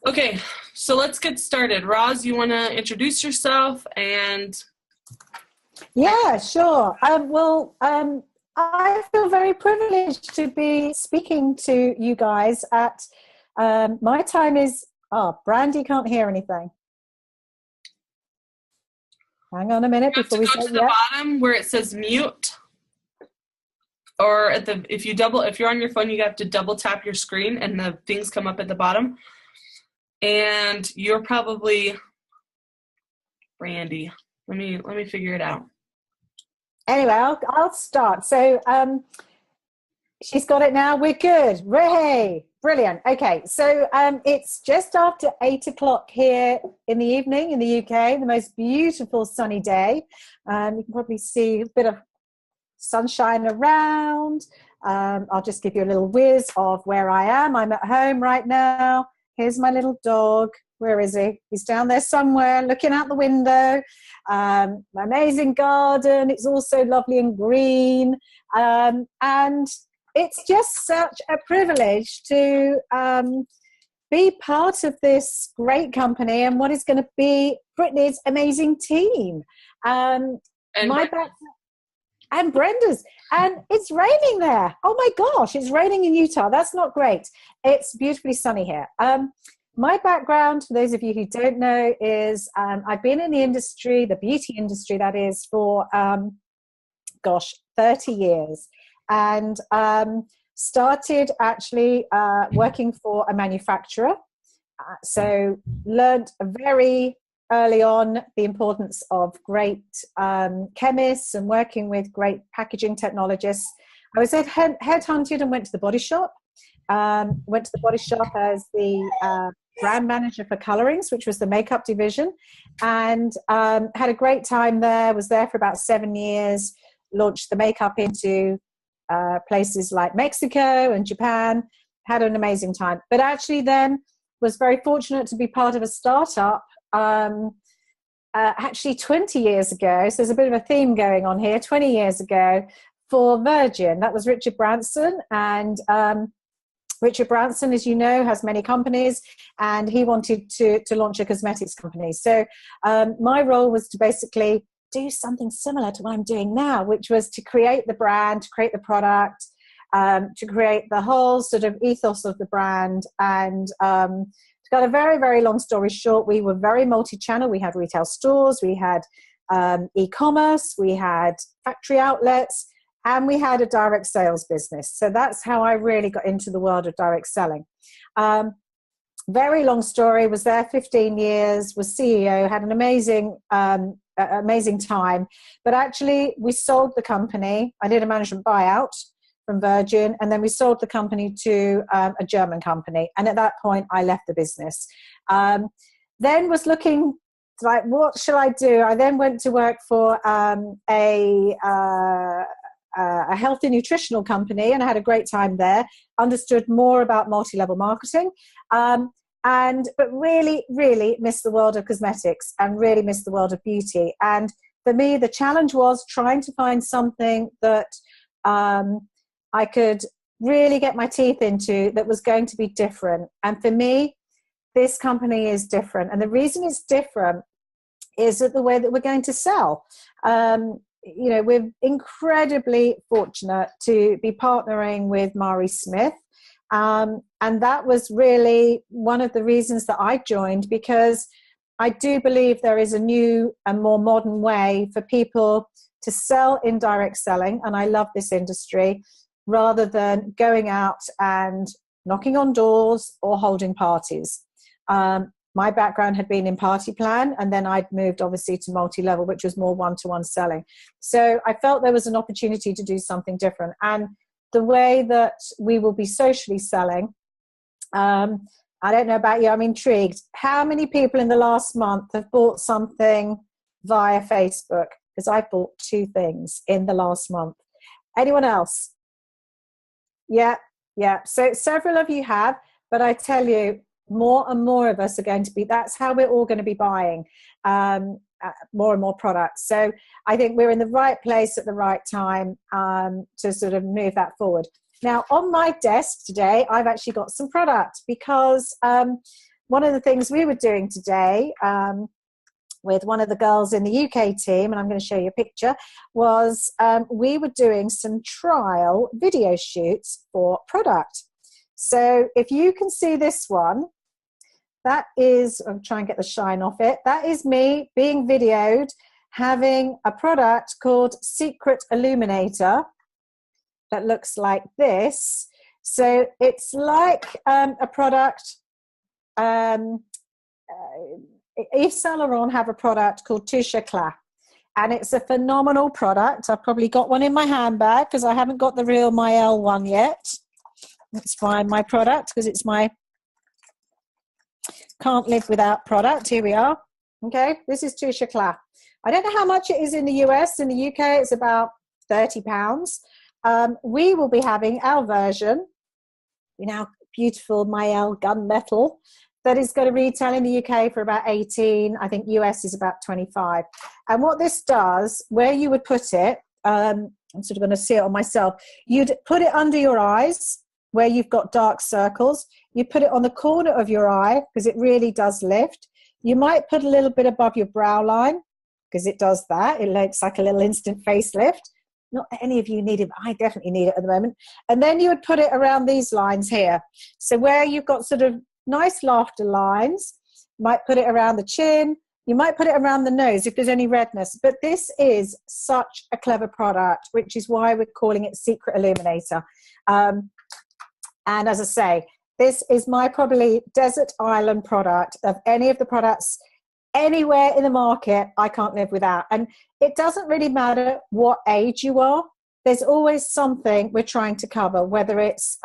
Okay, so let's get started. Roz, you want to introduce yourself and... Yeah, sure. I feel very privileged to be speaking to you guys at my time is... Oh, Brandy can't hear anything. Hang on a minute You have before to we go say to the bottom where it says mute, or if you're on your phone, you have to double tap your screen and the things come up at the bottom. And you're probably Brandy. Let me figure it out. Anyway, I'll start. So she's got it now. We're good. Ray, brilliant. Okay, so it's just after 8 o'clock here in the evening in the UK. The most beautiful sunny day. You can probably see a bit of sunshine around. I'll just give you a little whiz of where I am. I'm at home right now. Here's my little dog. Where is he? He's down there somewhere looking out the window. My amazing garden. It's also lovely and green. And it's just such a privilege to be part of this great company and what is going to be Brittany's amazing team. And Brenda's. And it's raining there. Oh my gosh, it's raining in Utah. That's not great. It's beautifully sunny here. My background, for those of you who don't know, is I've been in the industry, the beauty industry that is, for 30 years. And started actually working for a manufacturer. So learned very early on the importance of great chemists and working with great packaging technologists. I was headhunted and went to the Body Shop. Went to the Body Shop as the brand manager for colorings, which was the makeup division, and had a great time there. Was there for about 7 years. Launched the makeup into places like Mexico and Japan. Had an amazing time. But actually then was very fortunate to be part of a startup actually 20 years ago. So there's a bit of a theme going on here. 20 years ago for Virgin. That was Richard Branson. And Richard Branson, as you know, has many companies, and he wanted to launch a cosmetics company. So my role was to basically do something similar to what I'm doing now, which was to create the brand, to create the product, to create the whole sort of ethos of the brand. And to cut a very, very long story short, we were very multi-channel. We had retail stores, we had e-commerce, we had factory outlets, and we had a direct sales business. So that's how I really got into the world of direct selling. Very long story, was there 15 years, was CEO, had an amazing time. But actually, we sold the company. I did a management buyout from Virgin, and then we sold the company to a German company. And at that point, I left the business. Then was looking like, what should I do? I then went to work for a healthy nutritional company, and I had a great time there. Understood more about multi-level marketing, but really, really missed the world of cosmetics and really missed the world of beauty. And for me, the challenge was trying to find something that I could really get my teeth into that was going to be different. And for me, this company is different. And the reason it's different is that the way that we're going to sell. We're incredibly fortunate to be partnering with Mari Smith. And that was really one of the reasons that I joined, because I do believe there is a new and more modern way for people to sell in direct selling. And I love this industry, rather than going out and knocking on doors or holding parties. My background had been in party plan, and then I'd moved obviously to multi-level, which was more one-to-one selling. So I felt there was an opportunity to do something different. And the way that we will be socially selling, I don't know about you, I'm intrigued. How many people in the last month have bought something via Facebook? Because I bought 2 things in the last month. Anyone else? Yeah. So several of you have, but I tell you, more and more of us are going to be, that's how we're all going to be buying more and more products. So I think we're in the right place at the right time to sort of move that forward. Now, on my desk today, I've actually got some product, because one of the things we were doing today with one of the girls in the UK team, and I'm going to show you a picture, was we were doing some trial video shoots for product. So if you can see this one, that is, I'll try and get the shine off it, that is me being videoed having a product called Secret Illuminator that looks like this. So it's like a product, Yves Saint Laurent have a product called Touche Éclat, and it's a phenomenal product. I've probably got one in my handbag because I haven't got the real Maelle one yet. Let's find my product because it's my can't live without product. Here we are. Okay, this is Touche Éclat. I don't know how much it is in the US. In the UK, it's about £30. We will be having our version, beautiful Maelle gunmetal, that is going to retail in the UK for about 18. I think US is about 25. And what this does, where you would put it, I'm sort of going to see it on myself. You'd put it under your eyes where you've got dark circles. You put it on the corner of your eye because it really does lift. You might put a little bit above your brow line because it does that. It looks like a little instant facelift. Not that any of you need it, but I definitely need it at the moment. And then you would put it around these lines here. So where you've got sort of nice laughter lines, you might put it around the chin, you might put it around the nose if there's any redness. But this is such a clever product, which is why we're calling it Secret Illuminator. And as I say, this is my probably desert island product of any of the products anywhere in the market I can't live without. And it doesn't really matter what age you are. There's always something we're trying to cover, whether it's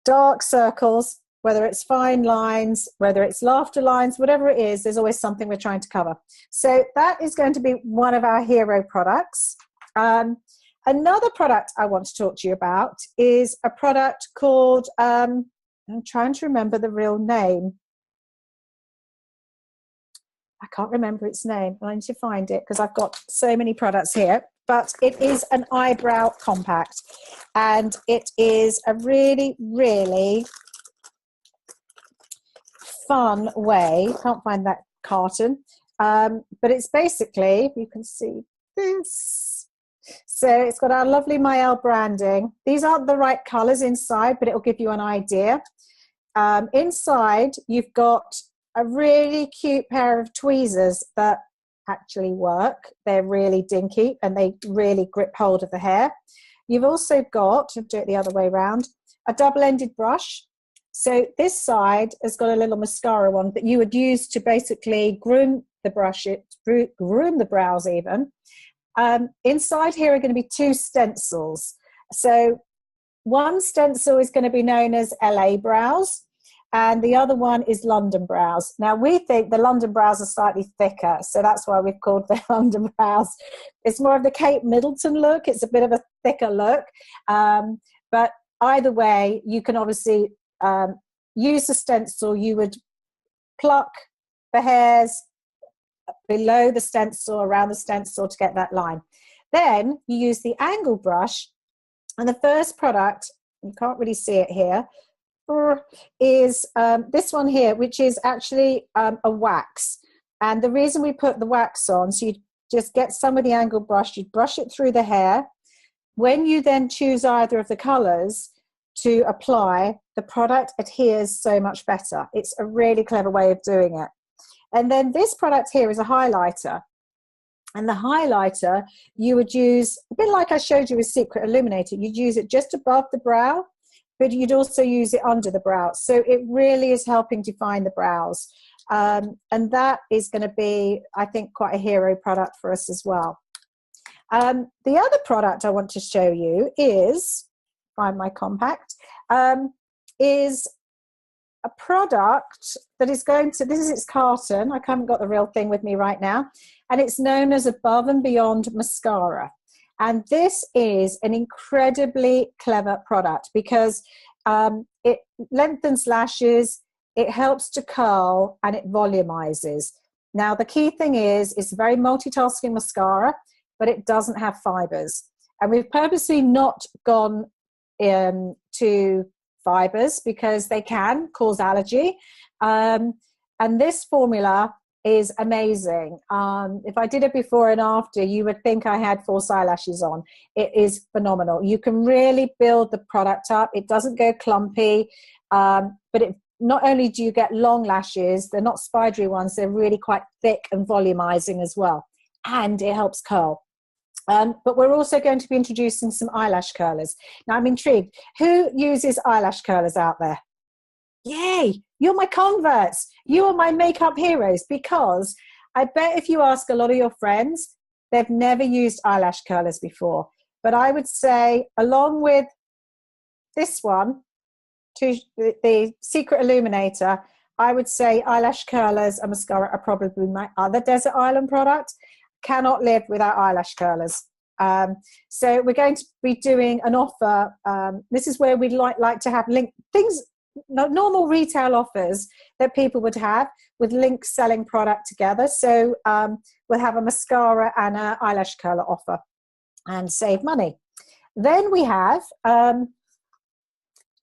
dark circles, whether it's fine lines, whether it's laughter lines, whatever it is, there's always something we're trying to cover. So that is going to be one of our hero products. Another product I want to talk to you about is a product called, I'm trying to remember the real name. I can't remember its name. I need to find it because I've got so many products here. But it is an eyebrow compact. And it is a really, really fun way. Can't find that carton. But it's basically, you can see this. So it's got our lovely Maelle branding. These aren't the right colours inside, but it will give you an idea. Inside, you've got a really cute pair of tweezers that actually work. They're really dinky and they really grip hold of the hair. You've also got, to do it the other way around, a double-ended brush. So this side has got a little mascara one that you would use to basically groom the brush, groom the brows even. Inside here are going to be two stencils. So one stencil is going to be known as LA brows, and the other one is London brows. Now, we think the London brows are slightly thicker, so that's why we've called them London brows. It's more of the Kate Middleton look. It's a bit of a thicker look. But either way, you can obviously use the stencil. You would pluck the hairs below the stencil, around the stencil to get that line. Then you use the angle brush, and the first product, you can't really see it here, is this one here, which is actually a wax. And the reason we put the wax on, so you just get some of the angle brush, you brush it through the hair. When you then choose either of the colors to apply, the product adheres so much better. It's a really clever way of doing it. And then this product here is a highlighter. And the highlighter, you would use, a bit like I showed you with Secret Illuminator, you'd use it just above the brow, but you'd also use it under the brow. So it really is helping define the brows. And that is going to be, I think, quite a hero product for us as well. The other product I want to show you is, find my compact, is a product that is going to, this is its carton. I haven't got the real thing with me right now. And it's known as Above and Beyond Mascara. And this is an incredibly clever product because it lengthens lashes, it helps to curl, and it volumizes. Now, the key thing is it's a very multitasking mascara, but it doesn't have fibers. And we've purposely not gone to fibers because they can cause allergy. And this formula is amazing. If I did it before and after, you would think I had false eyelashes on. It is phenomenal. You can really build the product up. It doesn't go clumpy, but not only do you get long lashes, they're not spidery ones, they're really quite thick and volumizing as well. And it helps curl. But we're also going to be introducing some eyelash curlers. Now I'm intrigued. Who uses eyelash curlers out there? Yay, you're my converts. You are my makeup heroes, because I bet if you ask a lot of your friends, they've never used eyelash curlers before. But I would say, along with this one, the Secret Illuminator, I would say eyelash curlers and mascara are probably my other Desert Island product. Cannot live without eyelash curlers. So we're going to be doing an offer. This is where we'd like to have normal retail offers that people would have with link selling product together. So we'll have a mascara and an eyelash curler offer and save money. Then we have,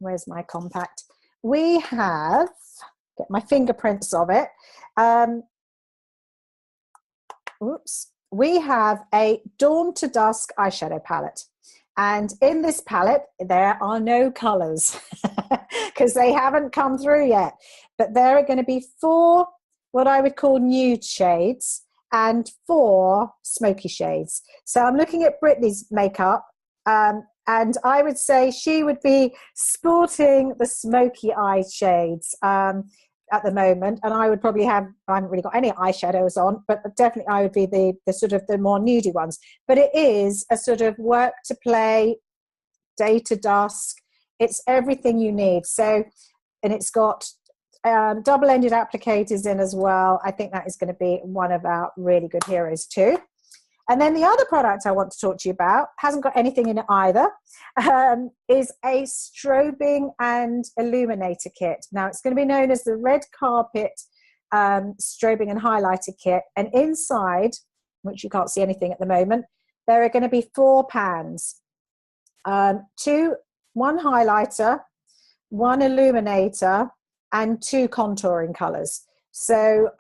where's my compact? We have, get my fingerprints of it. We have a Dawn to Dusk eyeshadow palette. And in this palette, there are no colours because they haven't come through yet. But there are going to be 4 what I would call nude shades and 4 smoky shades. So I'm looking at Brittany's makeup, and I would say she would be sporting the smoky eye shades at the moment. And I would probably I haven't really got any eyeshadows on, but definitely I would be the sort of the more nudie ones. But it is a sort of work to play, day to dusk. It's everything you need. So, and it's got double-ended applicators in as well. I think that is going to be one of our really good heroes too. And then the other product I want to talk to you about, hasn't got anything in it either, is a strobing and illuminator kit. Now, it's going to be known as the Red Carpet Strobing and Highlighter Kit. And inside, which you can't see anything at the moment, there are going to be 4 pans. 1 highlighter, 1 illuminator, and 2 contouring colours. So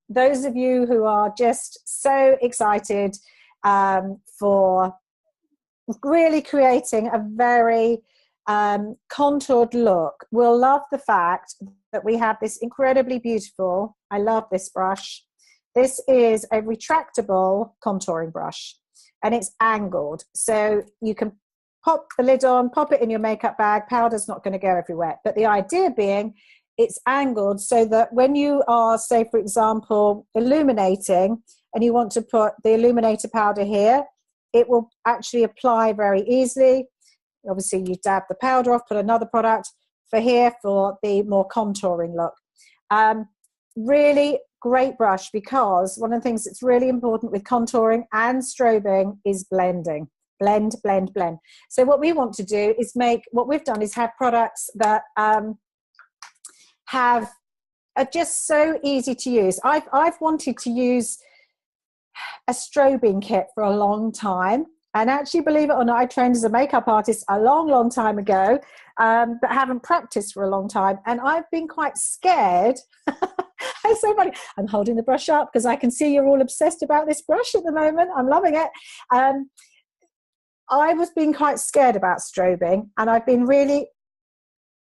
those of you who are just so excited for really creating a very contoured look will love the fact that we have this incredibly beautiful, I love this brush. This is a retractable contouring brush and it's angled. So you can pop the lid on, pop it in your makeup bag, powder's not going to go everywhere. But the idea being it's angled so that when you are, say, for example, illuminating and you want to put the illuminator powder here, it will actually apply very easily. Obviously, you dab the powder off, put another product for here for the more contouring look. Really great brush, because one of the things that's really important with contouring and strobing is blending. Blend, blend, blend. So what we want to do is what we've done is have products that are just so easy to use. I've wanted to use a strobing kit for a long time, and actually, believe it or not, I trained as a makeup artist a long time ago, but haven't practiced for a long time, and I've been quite scared. It's so funny. I'm holding the brush up because I can see you're all obsessed about this brush at the moment. I'm loving it. I was being quite scared about strobing, and I've been really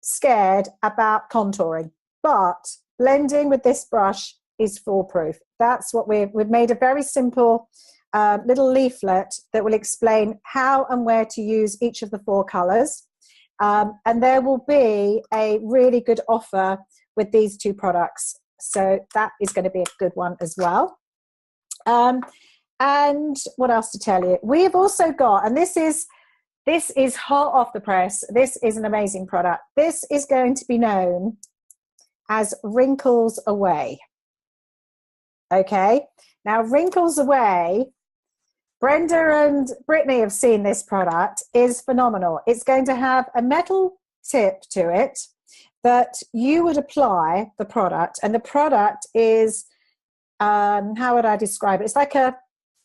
scared about contouring, but blending with this brush is foolproof. That's what we've made a very simple little leaflet that will explain how and where to use each of the 4 colors. And there will be a really good offer with these 2 products. So that is going to be a good one as well. And what else to tell you? We have also got, and this is hot off the press. This is an amazing product. This is going to be known as Wrinkles Away. Okay. Now, Wrinkles Away, Brenda and Brittany have seen this product, is phenomenal. It's going to have a metal tip to it that you would apply the product, and the product is, how would I describe it?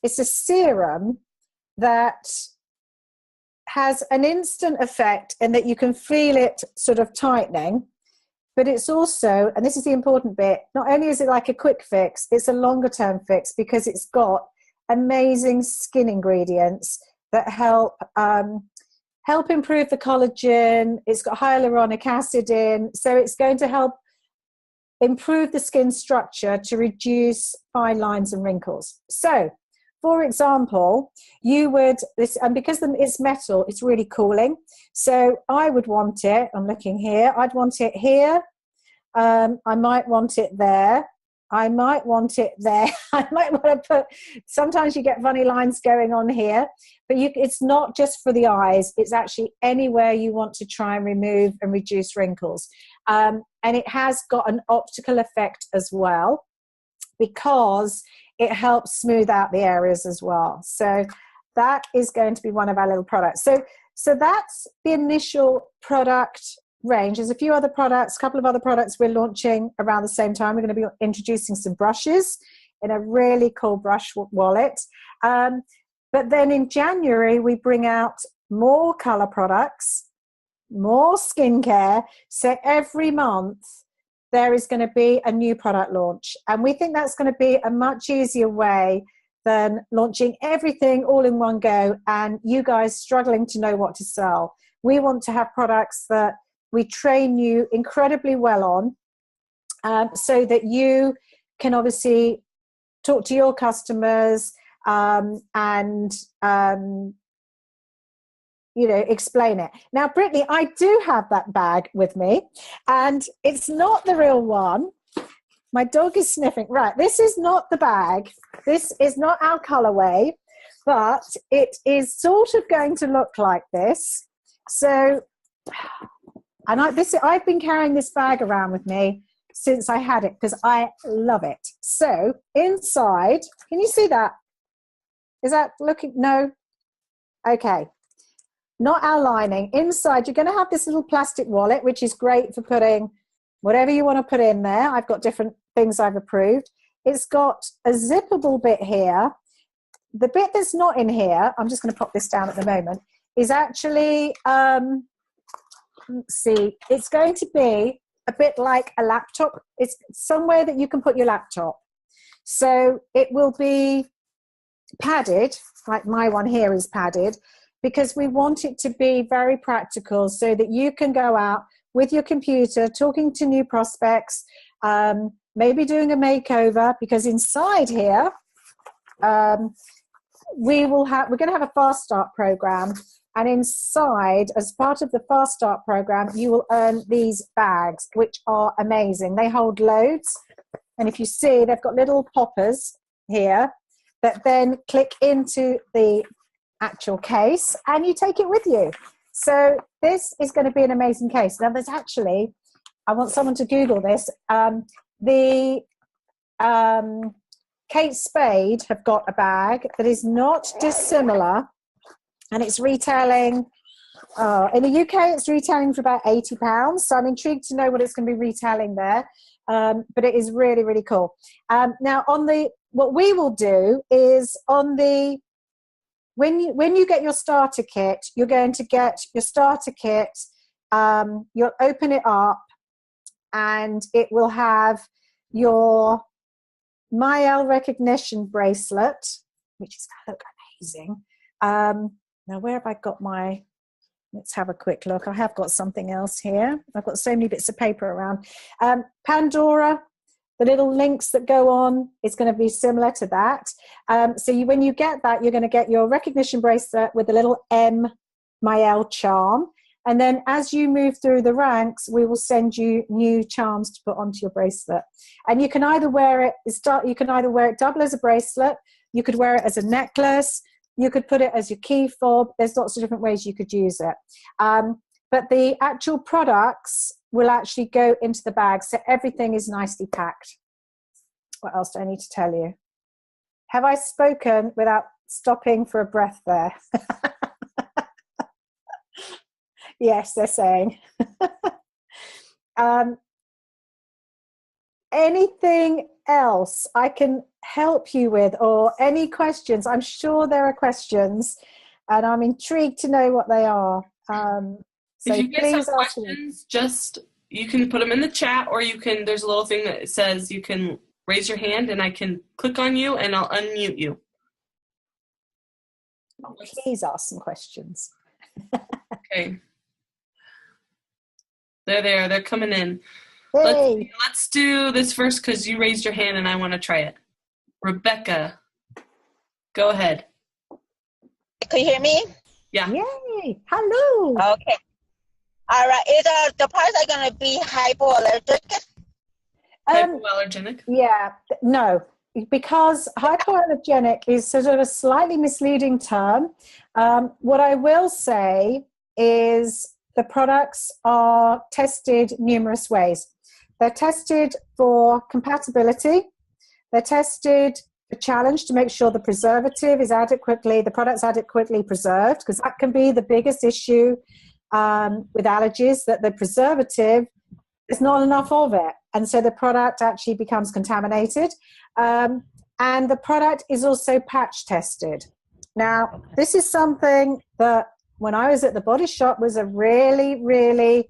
It's a serum that has an instant effect in that you can feel it sort of tightening, but it's also, and this is the important bit, not only is it like a quick fix, it's a longer term fix because it's got amazing skin ingredients that help improve the collagen. It's got hyaluronic acid in, so it's going to help improve the skin structure to reduce fine lines and wrinkles. So, for example, you would, and because it's metal, it's really cooling. So I would want it, I'm looking here, I'd want it here. I might want it there. I might want it there. I might want to put, sometimes you get funny lines going on here, but it's not just for the eyes. It's actually anywhere you want to try and remove and reduce wrinkles. And it has got an optical effect as well because it helps smooth out the areas as well. So that is going to be one of our little products. So that's the initial product range. There's a few other products, a couple of other products we're launching around the same time. We're going to be introducing some brushes in a really cool brush wallet. But then in January, we bring out more color products, more skincare. So every month, there is going to be a new product launch. And we think that's going to be a much easier way than launching everything all in one go and you guys struggling to know what to sell. We want to have products that we train you incredibly well on so that you can obviously talk to your customers and explain it. Now, Brittany, I do have that bag with me, and it's not the real one. My dog is sniffing. Right, this is not the bag. This is not our colorway, but it is sort of going to look like this. So, and I've been carrying this bag around with me since I had it because I love it. So, inside, can you see that? Is that looking? No? Okay. Not our lining. Inside, you're going to have this little plastic wallet, which is great for putting whatever you want to put in there. I've got different things I've approved. It's got a zippable bit here. The bit that's not in here, I'm just going to pop this down at the moment, is actually, let's see, it's going to be a bit like a laptop. It's somewhere that you can put your laptop. So it will be padded, like my one here is padded, because we want it to be very practical so that you can go out with your computer, talking to new prospects, maybe doing a makeover, because inside here, we're going to have a fast start program. And inside, as part of the fast start program, you will earn these bags, which are amazing. They hold loads. And if you see, they've got little poppers here that then click into the actual case and you take it with you. So this is going to be an amazing case. Now there's actually, I want someone to Google this, the Kate Spade have got a bag that is not dissimilar, and it's retailing, in the UK it's retailing for about £80, so I'm intrigued to know what it's going to be retailing there, but it is really, really cool. Now what we will do is when you get your starter kit, you're going to get your starter kit, you'll open it up and it will have your Maelle recognition bracelet, which is going to look amazing. Now, where have I got let's have a quick look. I have got something else here. I've got so many bits of paper around. Pandora, the little links that go on, is going to be similar to that. So when you get that, you're going to get your recognition bracelet with the little M Maelle charm. And then as you move through the ranks, we will send you new charms to put onto your bracelet. And you can either wear it double as a bracelet, you could wear it as a necklace, you could put it as your key fob. There's lots of different ways you could use it. But the actual products will actually go into the bag, so everything is nicely packed. What else do I need to tell you? Have I spoken without stopping for a breath there? Yes, they're saying. Anything else I can help you with, or any questions? I'm sure there are questions. and I'm intrigued to know what they are. So If you guys have please ask me. questions, you can put them in the chat, or there's a little thing that says you can raise your hand and I can click on you and I'll unmute you. Please ask some questions. Okay. They're there. They're coming in. Hey. Let's do this first because you raised your hand and I want to try it. Rebecca, go ahead. Can you hear me? Yeah. Yay. Hello. Okay. All right. Is the parts are going to be hypoallergenic? Hypoallergenic? Yeah. No. Because hypoallergenic is sort of a slightly misleading term. What I will say is the products are tested numerous ways. They're tested for compatibility. They're tested for challenge to make sure the preservative is the product's adequately preserved, because that can be the biggest issue with allergies, that the preservative is not enough of it. And so the product actually becomes contaminated. And the product is also patch tested. Now, this is something that when I was at the Body Shop was a really, really,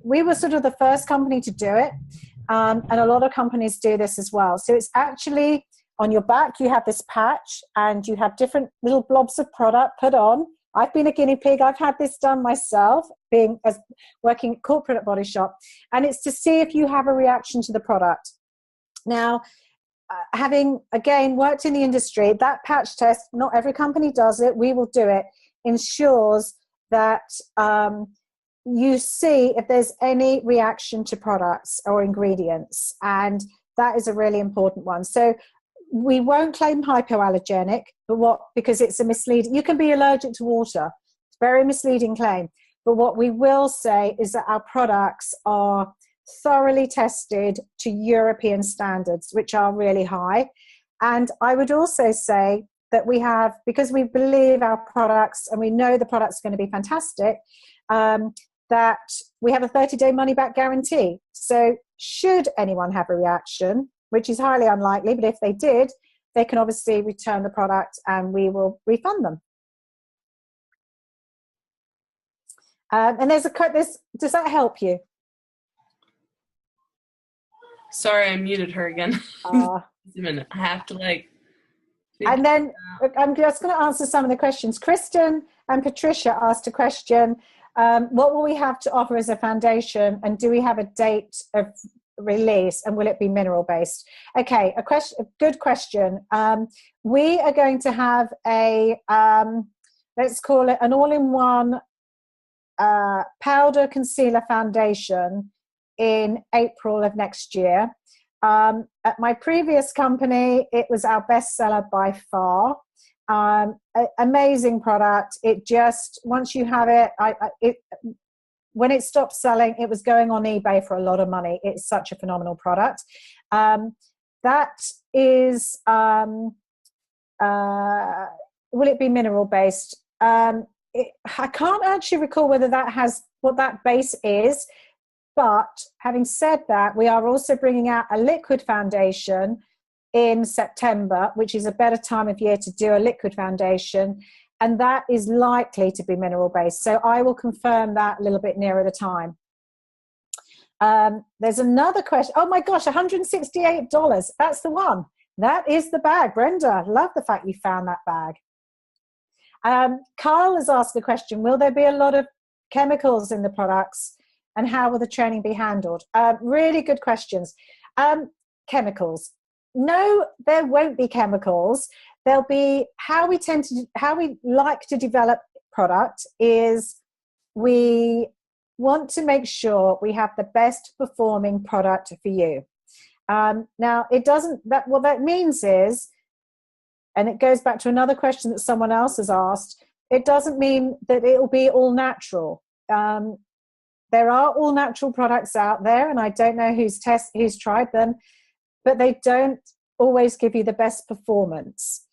we were sort of the first company to do it. And a lot of companies do this as well. So it's actually on your back, you have this patch and you have different little blobs of product put on. I've been a guinea pig. I've had this done myself, working corporate at Body Shop. And it's to see if you have a reaction to the product. Now, having, again, worked in the industry, that patch test, not every company does it, we will do it, ensures that you see if there's any reaction to products or ingredients. And that is a really important one. So we won't claim hypoallergenic, because it's a misleading, you can be allergic to water. It's a very misleading claim. But what we will say is that our products are thoroughly tested to European standards, which are really high. And I would also say that we have, because we believe our products and we know the product's going to be fantastic, that we have a 30-day money-back guarantee. So should anyone have a reaction, which is highly unlikely, but if they did, they can obviously return the product and we will refund them. And does that help you? Sorry, I muted her again. Just a minute. I have to and then I'm just going to answer some of the questions. Kristen and Patricia asked a question. What will we have to offer as a foundation, and do we have a date of release, and will it be mineral based? Okay, a good question. We are going to have a let's call it an all-in-one powder concealer foundation in April of next year. At my previous company, it was our bestseller by far. Amazing product. It just, once you have it, when it stopped selling, it was going on eBay for a lot of money. It's such a phenomenal product. That is, will it be mineral based? I can't actually recall whether that has what that base is. But having said that, we are also bringing out a liquid foundation in September, which is a better time of year to do a liquid foundation. And that is likely to be mineral based. So I will confirm that a little bit nearer the time. There's another question. Oh my gosh, $168. That's the one. That is the bag. Brenda, love the fact you found that bag. Carl has asked a question. Will there be a lot of chemicals in the products? And how will the training be handled? Really good questions. Chemicals. No, there won't be chemicals. There'll be how we like to develop product is we want to make sure we have the best performing product for you. Now, what that means is, and it goes back to another question that someone else has asked, it doesn't mean that it will be all natural. There are all natural products out there, and I don't know who's tried them, but they don't always give you the best performance.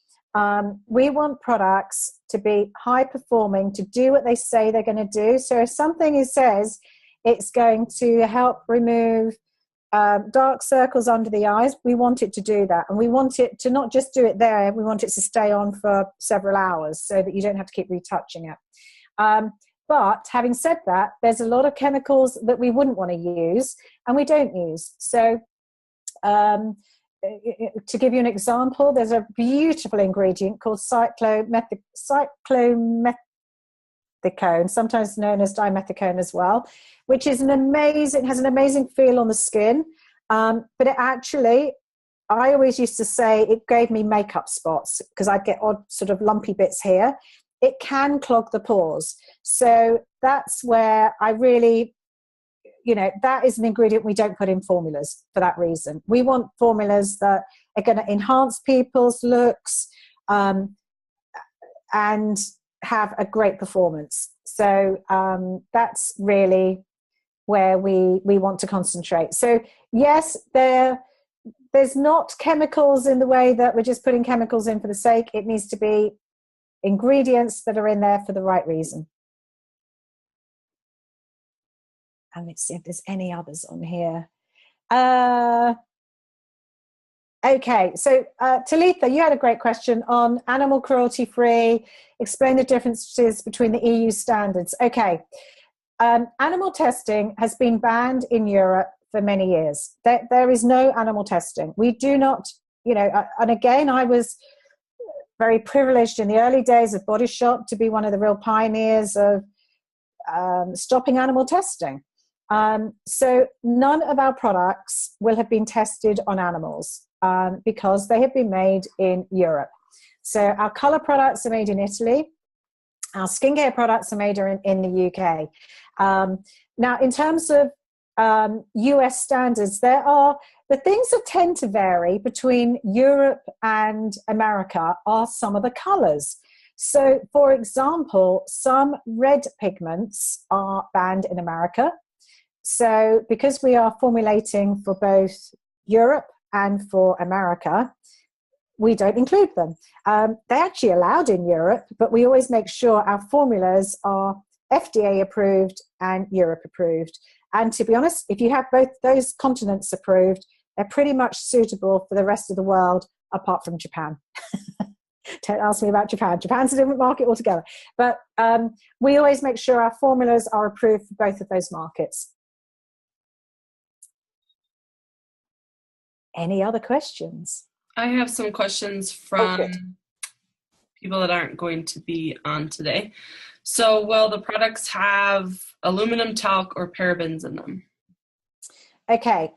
We want products to be high performing, to do what they say they're going to do. So if something says it's going to help remove dark circles under the eyes, we want it to do that. And we want it to not just do it there, we want it to stay on for several hours so that you don't have to keep retouching it. But having said that, there's a lot of chemicals that we wouldn't want to use and we don't use. So to give you an example, there's a beautiful ingredient called cyclomethicone, sometimes known as dimethicone as well, which is has an amazing feel on the skin. But it actually, I always used to say it gave me makeup spots because I'd get odd sort of lumpy bits here. It can clog the pores. So that's where I really, that is an ingredient we don't put in formulas for that reason. We want formulas that are going to enhance people's looks and have a great performance. So that's really where we want to concentrate. So yes, there's not chemicals in the way that we're just putting chemicals in for the sake. It needs to be ingredients that are in there for the right reason. And let's see if there's any others on here. Okay, so Talitha, you had a great question on animal cruelty-free. Explain the differences between the EU standards. Okay, animal testing has been banned in Europe for many years. There is no animal testing. We do not, and again, I was very privileged in the early days of Body Shop to be one of the real pioneers of stopping animal testing. So none of our products will have been tested on animals because they have been made in Europe. So our colour products are made in Italy. Our skincare products are made in the UK. Now, in terms of US standards, the things that tend to vary between Europe and America are some of the colours. So, for example, some red pigments are banned in America. So because we are formulating for both Europe and for America, we don't include them. They're actually allowed in Europe, but we always make sure our formulas are FDA approved and Europe approved. And to be honest, if you have both those continents approved, they're pretty much suitable for the rest of the world, apart from Japan. Don't ask me about Japan. Japan's a different market altogether. But we always make sure our formulas are approved for both of those markets. Any other questions? I have some questions from people that aren't going to be on today. So, will the products have aluminum, talc, or parabens in them? Okay.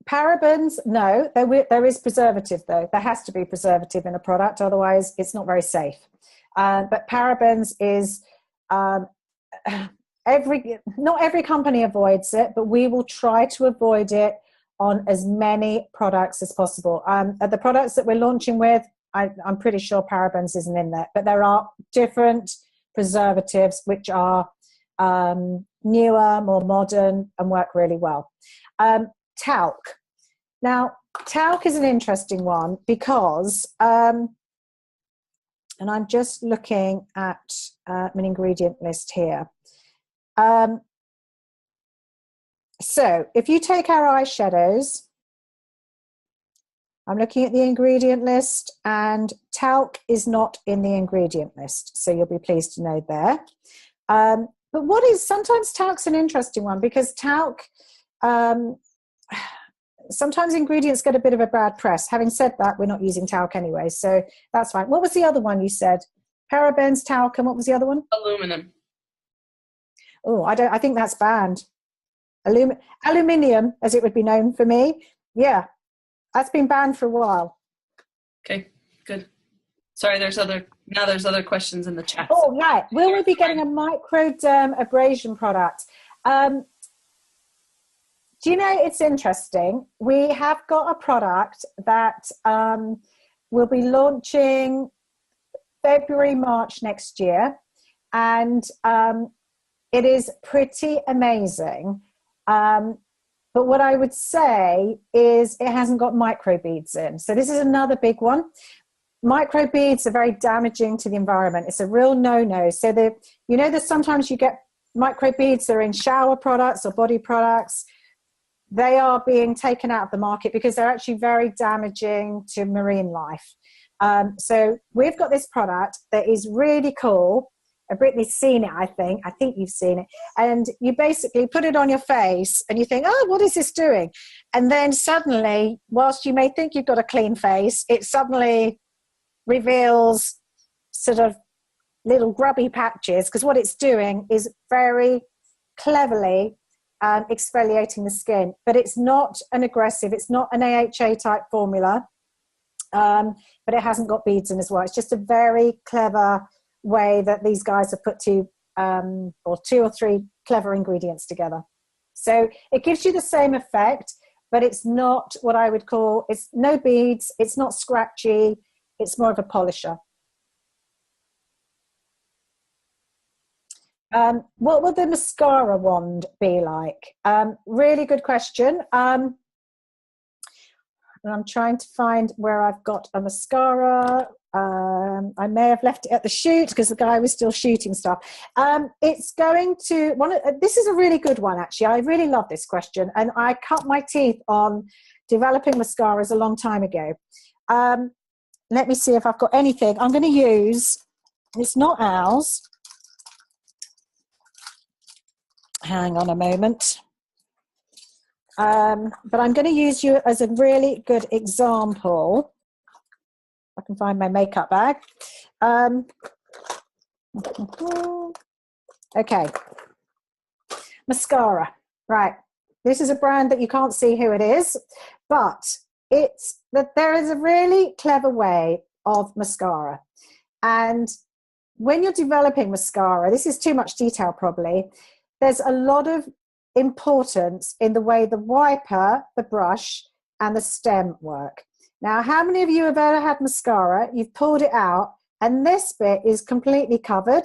Parabens, no. There is preservative, though. There has to be preservative in a product, otherwise it's not very safe. But parabens is, not every company avoids it, but we will try to avoid it on as many products as possible. The products that we're launching with, I'm pretty sure parabens isn't in there, but there are different preservatives which are newer, more modern, and work really well. Talc. Now, talc is an interesting one because, and I'm just looking at an ingredient list here. So if you take our eyeshadows, I'm looking at the ingredient list, and talc is not in the ingredient list, so you'll be pleased to know there. But sometimes talc's an interesting one because talc, sometimes ingredients get a bit of a bad press. Having said that, we're not using talc anyway, so that's fine. What was the other one you said? Parabens, talc, and what was the other one? Aluminum. Oh, I think that's banned. Aluminium, as it would be known for me. Yeah, that's been banned for a while. Okay, good. Sorry, there's other questions in the chat. Oh, right. Will we be getting a microderm abrasion product? Do you know, it's interesting. We have got a product that will be launching February, March next year. And it is pretty amazing. But what I would say is it hasn't got microbeads in. So this is another big one. Microbeads are very damaging to the environment. It's a real no-no. So that sometimes you get microbeads that are in shower products or body products. they are being taken out of the market because they're actually very damaging to marine life. So we've got this product that is really cool. Brittany's seen it, I think. I think you've seen it. And you basically put it on your face and you think, oh, what is this doing? And then suddenly, whilst you may think you've got a clean face, it suddenly reveals sort of little grubby patches, because what it's doing is very cleverly exfoliating the skin. But it's not an aggressive, it's not an AHA type formula, but it hasn't got beads in as well. It's just a very clever way that these guys have put two or three clever ingredients together. So it gives you the same effect, but it's not what I would call, it's no beads, it's not scratchy, it's more of a polisher. What would the mascara wand be like? Really good question. And I'm trying to find where I've got a mascara. I may have left it at the shoot because the guy was still shooting stuff. It's going to this is a really good one, actually. I really love this question, and I cut my teeth on developing mascaras a long time ago. Let me see if I've got anything. I'm going to use, it's not ours. Hang on a moment. But I'm going to use you as a really good example. I can find my makeup bag. Okay. Mascara. Right. This is a brand that you can't see who it is, but there is a really clever way of mascara. And when you're developing mascara, this is too much detail probably, there's a lot of importance in the way the wiper, the brush, and the stem work. Now, how many of you have ever had mascara, you've pulled it out, and this bit is completely covered,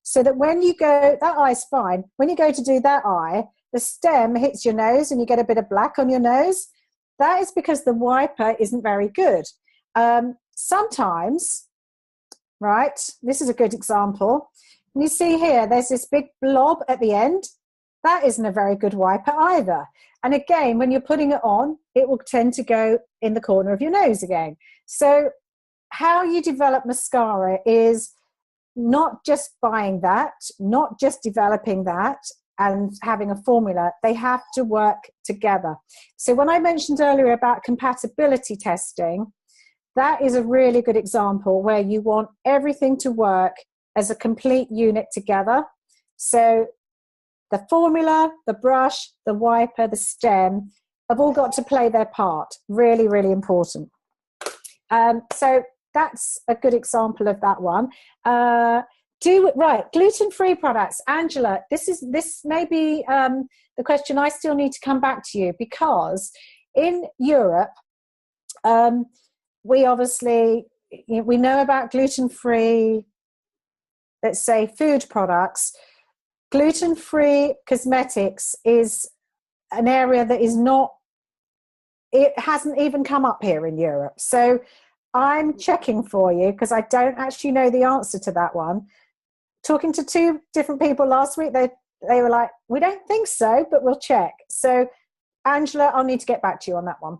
so that when you go, that eye's fine, when you go to do that eye, the stem hits your nose and you get a bit of black on your nose. That is because the wiper isn't very good. Sometimes, right, this is a good example. You see here, there's this big blob at the end. That isn't a very good wiper either. And again, when you're putting it on, it will tend to go in the corner of your nose again. So how you develop mascara is not just buying that, not just developing that and having a formula. They have to work together. So when I mentioned earlier about compatibility testing, that is a really good example where you want everything to work as a complete unit together. So the formula, the brush, the wiper, the stem have all got to play their part. Really, really important. So that's a good example of that one. Gluten-free products. Angela, this may be the question I still need to come back to you, because in Europe, we obviously, we know about gluten-free, let's say, food products. Gluten-free cosmetics is an area that is not, it hasn't even come up here in Europe. So I'm checking for you because I don't actually know the answer to that one. Talking to two different people last week, they were like, we don't think so, but we'll check. So Angela, I'll need to get back to you on that one.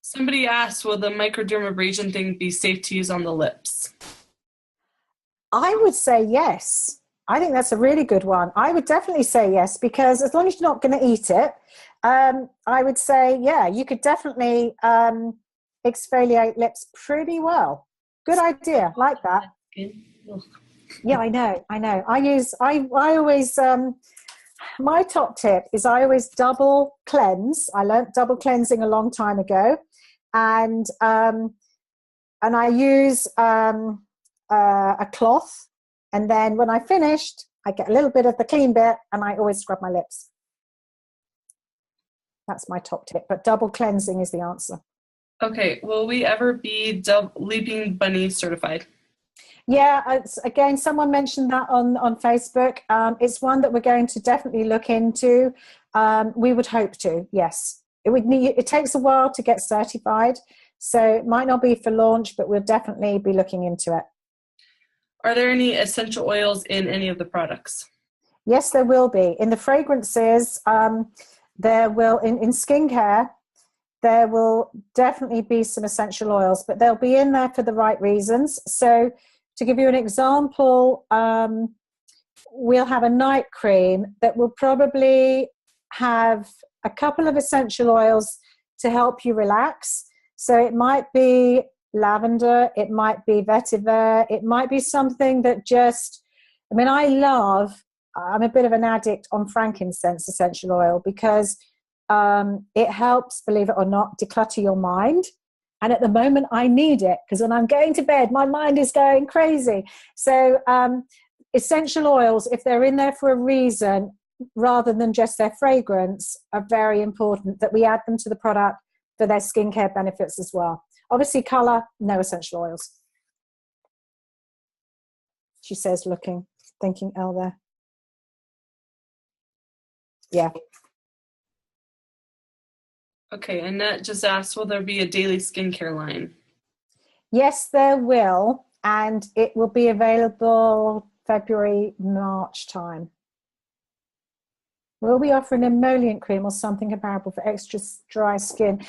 Somebody asked, will the microdermabrasion thing be safe to use on the lips? I would say yes. I think that's a really good one. I would definitely say yes, because as long as you're not going to eat it, I would say, yeah, you could definitely exfoliate lips pretty well. Good idea. Like that. Yeah, I know. I always, my top tip is I always double cleanse. I learned double cleansing a long time ago. And I use a cloth, and then when I finished, I get a little bit of the clean bit, and I always scrub my lips. That's my top tip, but double cleansing is the answer. Okay, will we ever be Leaping Bunny certified? Yeah, again, someone mentioned that on Facebook. It's one that we're going to definitely look into. We would hope to, yes. It takes a while to get certified, so it might not be for launch, but we'll definitely be looking into it. Are there any essential oils in any of the products? Yes, there will be. In the fragrances, there will, in skincare, there will definitely be some essential oils, but they'll be in there for the right reasons. So to give you an example, we'll have a night cream that will probably have a couple of essential oils to help you relax. So it might be lavender, it might be vetiver, it might be something that just, I mean, I'm a bit of an addict on frankincense essential oil because it helps, believe it or not, declutter your mind. And at the moment I need it because when I'm going to bed, my mind is going crazy. So essential oils, if they're in there for a reason, rather than just their fragrance, are very important that we add them to the product for their skincare benefits as well. Obviously, color, no essential oils. She says, thinking L there. Yeah. Okay, Annette just asked, will there be a daily skincare line? Yes, there will. And it will be available February, March time. Will we offer an emollient cream or something comparable for extra dry skin?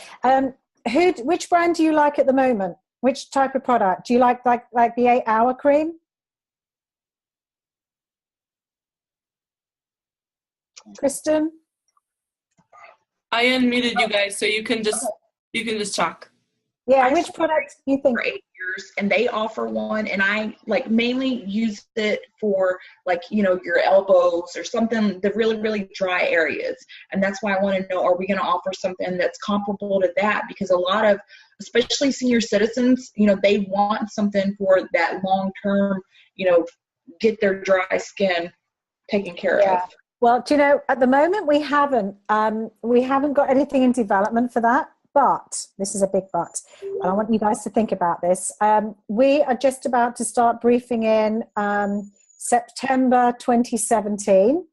Which brand do you like at the moment? Which type of product? Do you like the 8-hour cream? Kristen? I unmuted you guys, so you can just talk. Yeah, which product do you think? For 8 years, and they offer one, and I mainly use it for your elbows or something, the really, really dry areas. And that's why I want to know, are we going to offer something that's comparable to that? Because a lot of, especially senior citizens, they want something for that long term, get their dry skin taken care of. Well, at the moment we haven't got anything in development for that. But this is a big but. And I want you guys to think about this. We are just about to start briefing in September 2017.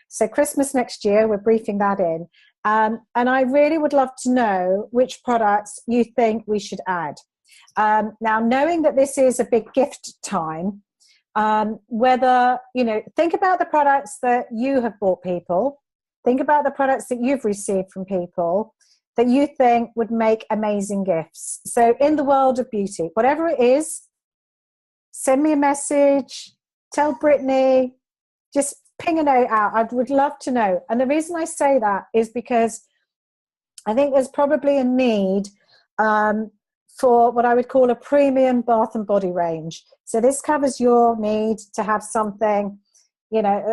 So Christmas next year, we're briefing that in. And I really would love to know which products you think we should add. Now, knowing that this is a big gift time, whether, think about the products that you have bought people. Think about the products that you've received from people that you think would make amazing gifts. So in the world of beauty, whatever it is, send me a message, tell Brittany, just ping a note out. I would love to know. And the reason I say that is because I think there's probably a need for what I would call a premium bath and body range. So this covers your need to have something.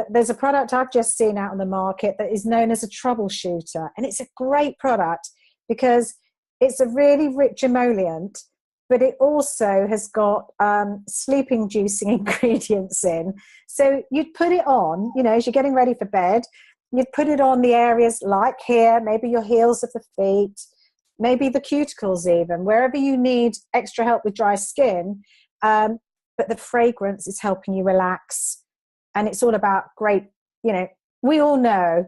There's a product I've just seen out on the market that is known as a troubleshooter. And it's a great product because it's a really rich emollient, but it also has got sleep-inducing ingredients in. So you'd put it on, as you're getting ready for bed, you'd put it on the areas like here, maybe your heels of the feet, maybe the cuticles even, wherever you need extra help with dry skin. But the fragrance is helping you relax. And it's all about great, we all know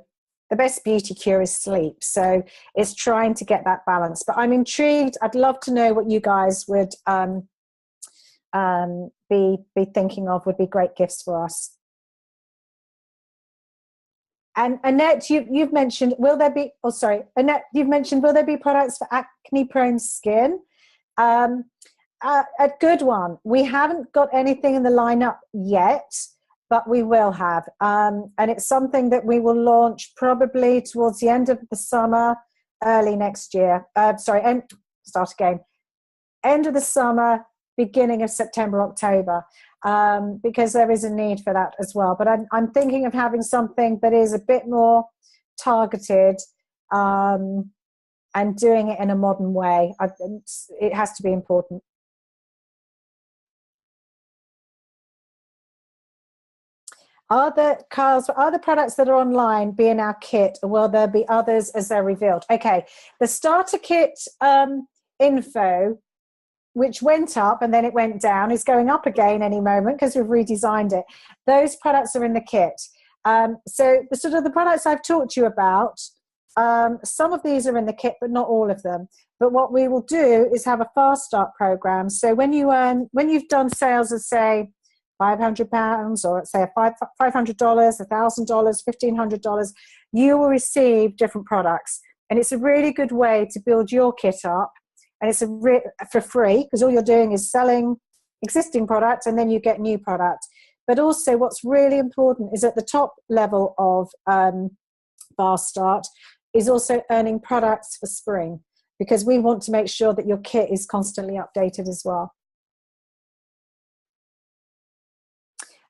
the best beauty cure is sleep. So it's trying to get that balance. But I'm intrigued. I'd love to know what you guys would be thinking of would be great gifts for us. And Annette, you've mentioned, Annette, you've mentioned, will there be products for acne-prone skin? A good one. We haven't got anything in the lineup yet, but we will have. And it's something that we will launch probably towards the end of the summer, early next year. End of the summer, beginning of September, October, because there is a need for that as well. But I'm thinking of having something that is a bit more targeted and doing it in a modern way. It has to be important. Are the products that are online be in our kit, or will there be others as they're revealed? Okay, the starter kit info, which went up and then it went down, is going up again any moment because we've redesigned it. Those products are in the kit. So the products I've talked to you about, some of these are in the kit, but not all of them. But what we will do is have a fast start program. So when you've done sales of, say, £500, or say $500, $1,000, $1,500, you will receive different products. And it's a really good way to build your kit up. And it's for free, because all you're doing is selling existing products, and then you get new products. But also what's really important is at the top level of Fast Start is also earning products for spring, because we want to make sure that your kit is constantly updated as well.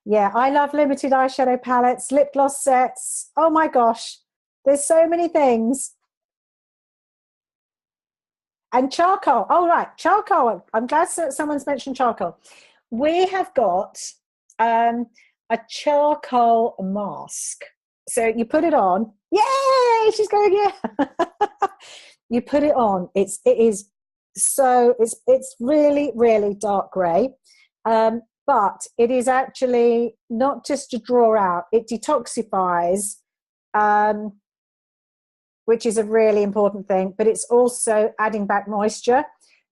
Yeah, I love limited eyeshadow palettes, lip gloss sets. Oh my gosh, there's so many things. And charcoal. Oh, right, charcoal. I'm glad someone's mentioned charcoal. We have got a charcoal mask. So you put it on. Yay! She's going, yeah. You put it on. It's really, really dark grey. But it is actually not just to draw out. It detoxifies, which is a really important thing, but it's also adding back moisture,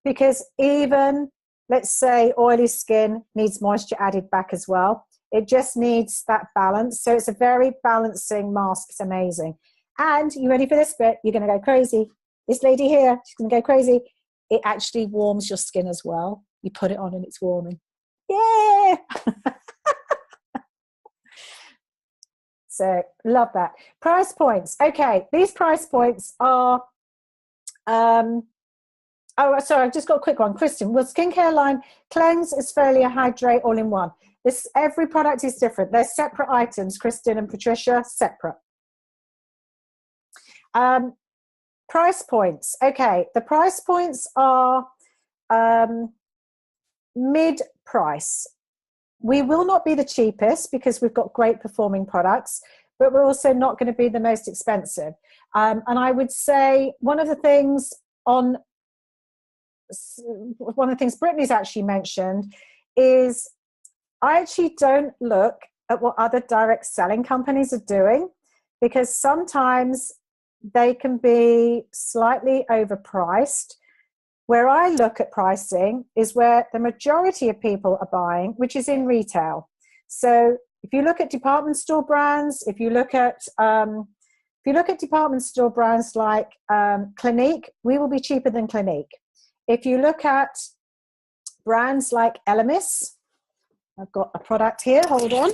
because even, let's say, oily skin needs moisture added back as well. It just needs that balance. So it's a very balancing mask. It's amazing. And you ready for this bit? You're going to go crazy. This lady here, she's going to go crazy. It actually warms your skin as well. You put it on and it's warming. Yeah. So love that. Price points. Okay, these price points are oh, sorry, I've just got a quick one. Kristen, will skincare line cleanse, exfoliate, hydrate all in one? Every product is different. They're separate items. Kristen and Patricia, separate. Price points. Okay, the price points are mid-price. We will not be the cheapest because we've got great performing products, but we're also not going to be the most expensive. And I would say one of the things Brittany's actually mentioned is I actually don't look at what other direct selling companies are doing, because sometimes they can be slightly overpriced. Where I look at pricing is where the majority of people are buying, which is in retail. So if you look at department store brands, if you look at department store brands like Clinique, we will be cheaper than Clinique. If you look at brands like Elemis, I've got a product here, hold on.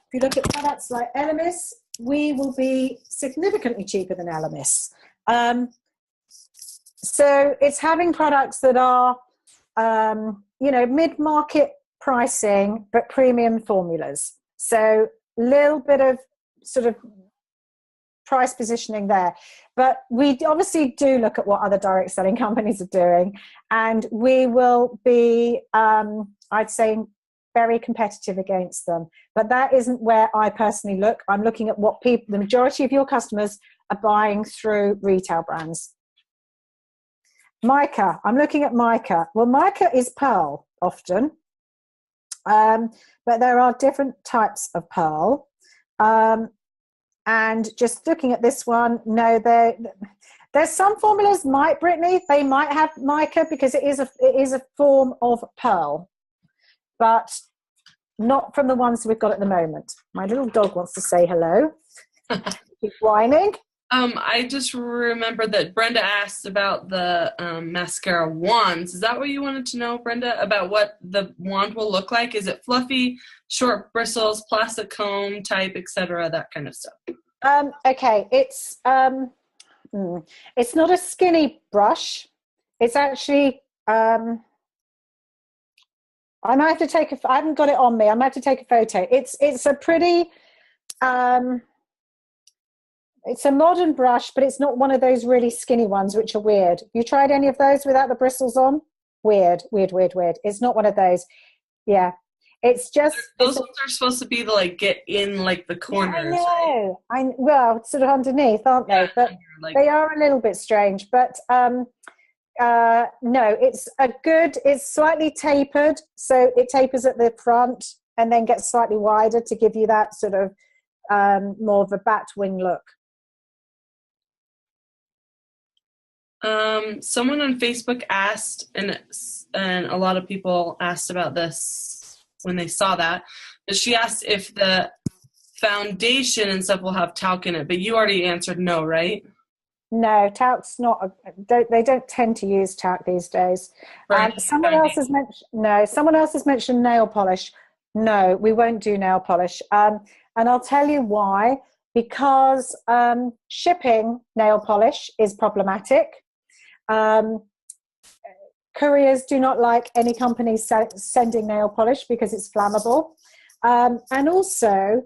If you look at products like Elemis, we will be significantly cheaper than Elemis. So it's having products that are, mid-market pricing, but premium formulas. So a little bit of sort of price positioning there. But we obviously do look at what other direct selling companies are doing, and we will be, I'd say, very competitive against them. But that isn't where I personally look. I'm looking at what the majority of your customers are buying through retail brands. Mica, I'm looking at mica. Well, mica is pearl often, but there are different types of pearl. And just looking at this one, no, there's some formulas, Brittany, they might have mica because it is a form of pearl, but not from the ones we've got at the moment. My little dog wants to say hello. Keep whining. I just remember that Brenda asked about the mascara wands. Is that what you wanted to know, Brenda, about what the wand will look like? Is it fluffy, short bristles, plastic comb type, etc., that kind of stuff? Okay, it's not a skinny brush. It's actually I might have to take I haven't got it on me. I might have to take a photo. It's a pretty it's a modern brush, but it's not one of those really skinny ones, which are weird. You tried any of those without the bristles on? Weird. It's not one of those. Yeah. It's just... Those ones are supposed to be the, get in, the corners. Yeah, I know. Right? Well, sort of underneath, aren't they? But they are a little bit strange. But no, it's slightly tapered. So it tapers at the front and then gets slightly wider to give you that sort of more of a bat wing look. Someone on Facebook asked, and a lot of people asked about this when they saw that, but she asked if the foundation and stuff will have talc in it, but you already answered no, right? No, talc's not. They don't tend to use talc these days. Right. Someone else has mentioned no. Someone else has mentioned nail polish. No, we won't do nail polish. And I'll tell you why. Because shipping nail polish is problematic. Couriers do not like any company sending nail polish because it's flammable. And also,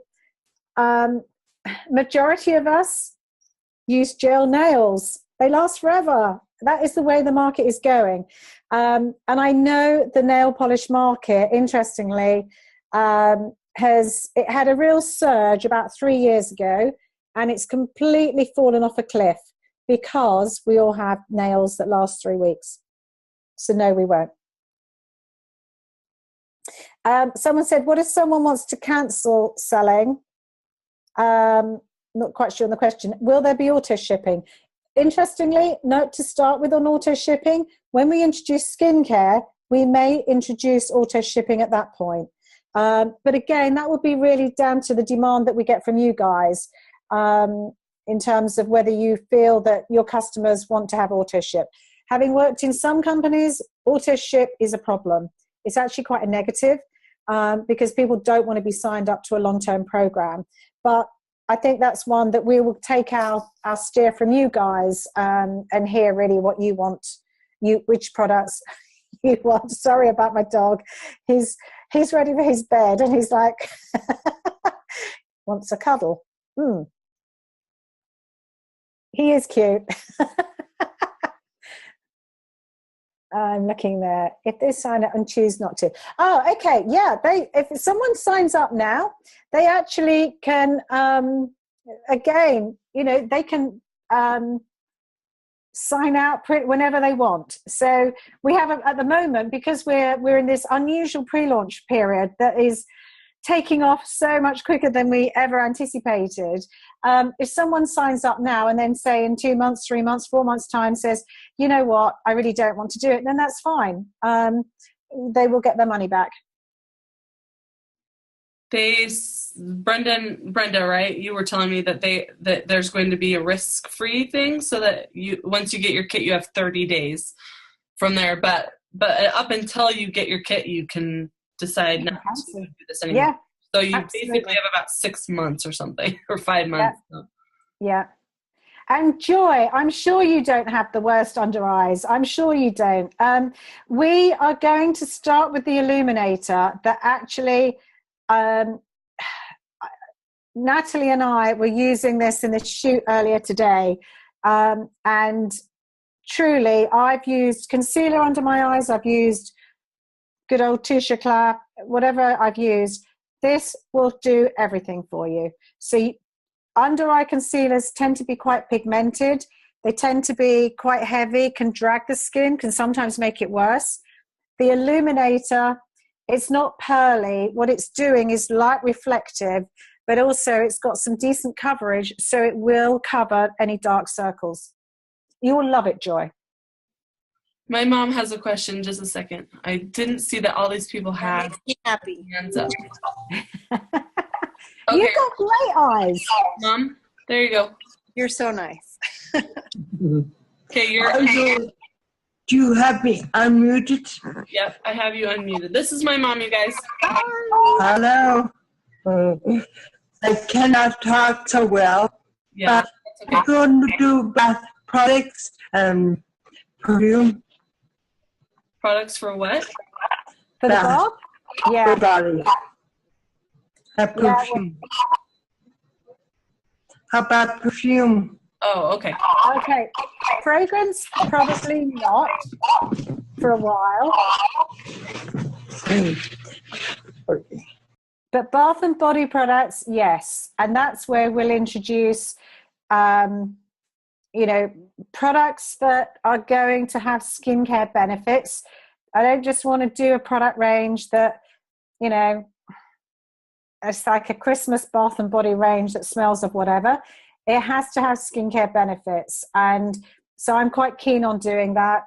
majority of us use gel nails. They last forever. That is the way the market is going. And I know the nail polish market, interestingly, it had a real surge about 3 years ago, and it's completely fallen off a cliff because we all have nails that last 3 weeks. So no, we won't. Someone said, what if someone wants to cancel selling? Not quite sure on the question. Will there be auto shipping? Interestingly, note to start with on auto shipping, when we introduce skincare, we may introduce auto shipping at that point. But again, that would be really down to the demand that we get from you guys, in terms of whether you feel that your customers want to have auto ship. Having worked in some companies, auto ship is a problem. It's actually quite a negative, because people don't want to be signed up to a long-term program. But I think that's one that we will take our steer from you guys, and hear really what you want, which products you want. Sorry about my dog. He's ready for his bed and he's like, wants a cuddle. He is cute. I'm looking there. If they sign up and choose not to. Oh, okay. Yeah. If someone signs up now, they actually can, again, they can sign out whenever they want. So we have at the moment, because we're in this unusual pre-launch period that is taking off so much quicker than we ever anticipated. If someone signs up now and then say in 2 months, 3 months, 4 months time says, you know what, I really don't want to do it, then that's fine. They will get their money back. Brenda, right? You were telling me that there's going to be a risk-free thing, so that once you get your kit, you have 30 days from there. But up until you get your kit, you can decide not to do this anymore. Yeah, so you basically have about 6 months or something, or 5 months. Yeah. And Joy, I'm sure you don't have the worst under eyes. I'm sure you don't. We are going to start with the illuminator that actually, Natalie and I were using this in the shoot earlier today. And truly, I've used concealer under my eyes. I've used good old Touche Eclat, whatever I've used. This will do everything for you. So under eye concealers tend to be quite pigmented. They tend to be quite heavy, can drag the skin, can sometimes make it worse. The illuminator, it's not pearly. What it's doing is light reflective, but also it's got some decent coverage, so it will cover any dark circles. You will love it, Joy. My mom has a question. Just a second. I didn't see that all these people had hands up. Okay. You've got great eyes. Mom, there you go. You're so nice. Okay, you're... Do you have me unmuted? Yep, I have you unmuted. This is my mom, you guys. Hello. I cannot talk so well. Yeah, but I'm going to do bath products and perfume. Products for what? For the bath? Yeah. For body. Perfume. How about perfume? Oh, okay. Okay. Fragrance, probably not for a while. Okay. But bath and body products, yes. And that's where we'll introduce, products that are going to have skincare benefits. I don't just want to do a product range that, it's like a Christmas bath and body range that smells of whatever. It has to have skincare benefits. And So I'm quite keen on doing that.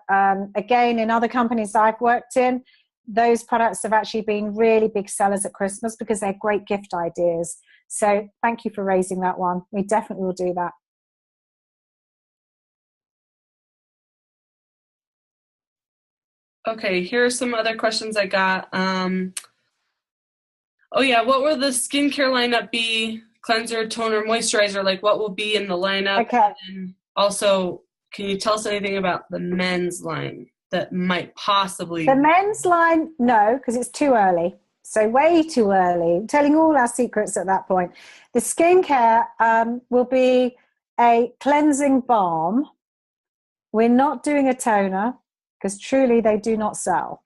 Again, in other companies I've worked in, those products have actually been really big sellers at Christmas because they're great gift ideas. So thank you for raising that one. We definitely will do that. Okay, here are some other questions I got. Oh yeah, what will the skincare lineup be? Cleanser, toner, moisturizer, like what will be in the lineup? Okay. And also, can you tell us anything about the men's line that might possibly The men's line, no, because it's too early. So way too early. I'm telling all our secrets at that point. The skincare will be a cleansing balm. We're not doing a toner because truly they do not sell.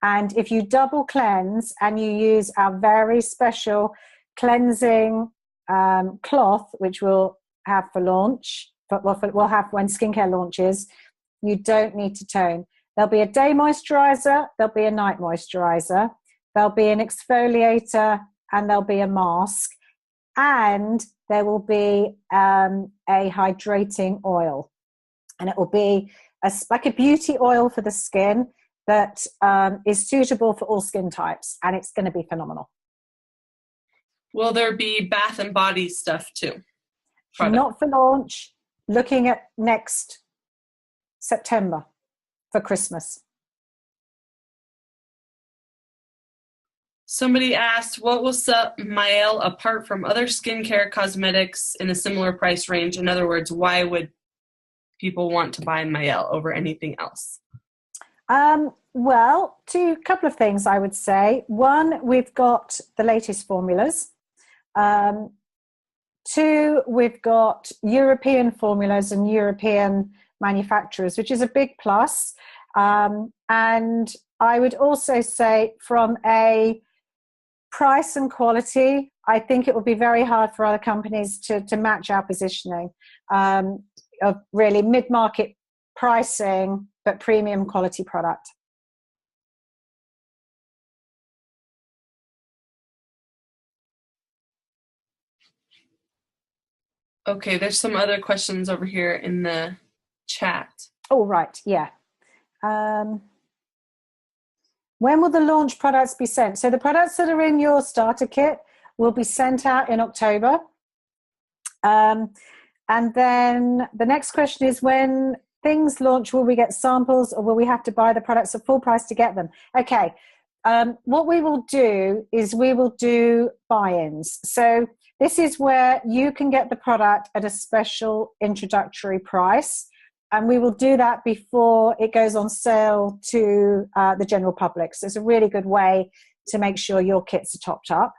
And if you double cleanse and you use our very special cleansing cloth, which we'll have for launch, but we'll have when skincare launches, you don't need to tone. There'll be a day moisturizer, there'll be a night moisturizer, there'll be an exfoliator, and there'll be a mask, and there will be a hydrating oil. And it will be like a beauty oil for the skin that is suitable for all skin types, and it's going to be phenomenal. Will there be bath and body stuff too? Not for launch, looking at next September for Christmas. Somebody asked, what will set Maelle apart from other skincare cosmetics in a similar price range? In other words, why would people want to buy Maelle over anything else? Well, a couple of things I would say. One, we've got the latest formulas. Two, we've got European formulas and European manufacturers, which is a big plus. And I would also say from a price and quality, I think it would be very hard for other companies to match our positioning of really mid-market pricing, but premium quality product. Okay, there's some other questions over here in the chat. Oh, right, yeah. When will the launch products be sent? So the products that are in your starter kit will be sent out in October. And then the next question is, when things launch, will we get samples or will we have to buy the products at full price to get them? Okay, what we will do is we will do buy-ins. So this is where you can get the product at a special introductory price. And we will do that before it goes on sale to the general public. So it's a really good way to make sure your kits are topped up.